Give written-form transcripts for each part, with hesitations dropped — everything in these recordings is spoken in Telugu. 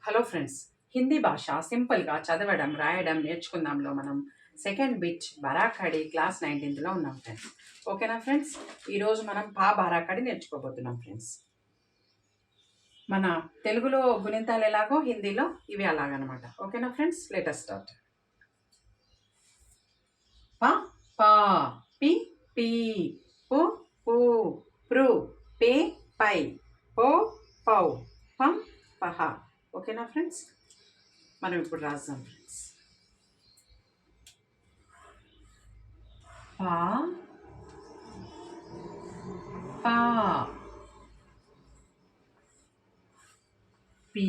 హలో ఫ్రెండ్స్, హిందీ భాష సింపుల్గా చదవడం రాయడం నేర్చుకుందాంలో మనం సెకండ్ బిట్ బరాఖడి క్లాస్ 19లో ఉన్నాం ఫ్రెండ్స్. ఓకేనా ఫ్రెండ్స్, ఈరోజు మనం బరాఖడి నేర్చుకోబోతున్నాం ఫ్రెండ్స్. మన తెలుగులో గుణింతాలు ఎలాగో హిందీలో ఇవి అలాగనమాట. ఓకేనా ఫ్రెండ్స్, లెట్ us స్టార్ట్. ప పా పి పీ పు పు ప్రు పే పై పో పౌ పం పహ. ఓకేనా ఫ్రెండ్స్, మనం ఇప్పుడు రాద్దాం ఫ్రెండ్స్. పా పా పీ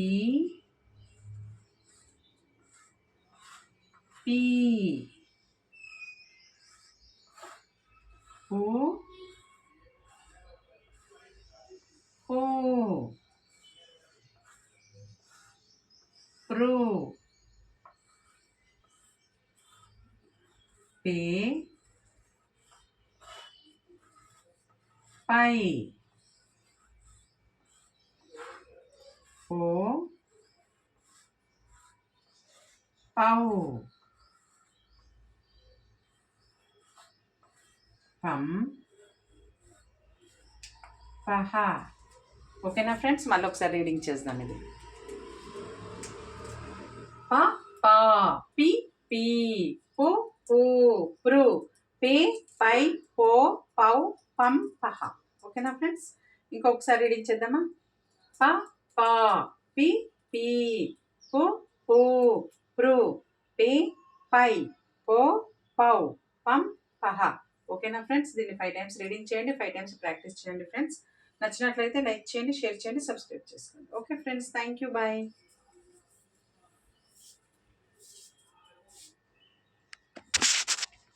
పీ పు పో ప్రు పే పై పో పౌ పం పహ. ఓకేనా ఫ్రెండ్స్, మళ్ళీ ఒకసారి రీడింగ్ చేద్దాం. ఇది ప పా పి పీ పు పు ప్రు పే పై పో పౌ పం పహ. ఓకేనా ఫ్రెండ్స్, ఇంకొకసారి రీడింగ్ చేద్దామా. ప పా పి పీ పు పు ప్రు పే పై పో పౌ పం పహ. ఓకేనా ఫ్రెండ్స్, దీన్ని 5 times రీడింగ్ చేయండి, 5 times ప్రాక్టీస్ చేయండి ఫ్రెండ్స్. నచ్చినట్లయితే లైక్ చేయండి, షేర్ చేయండి, సబ్స్క్రైబ్ చేసుకోండి. Okay friends, thank you, bye.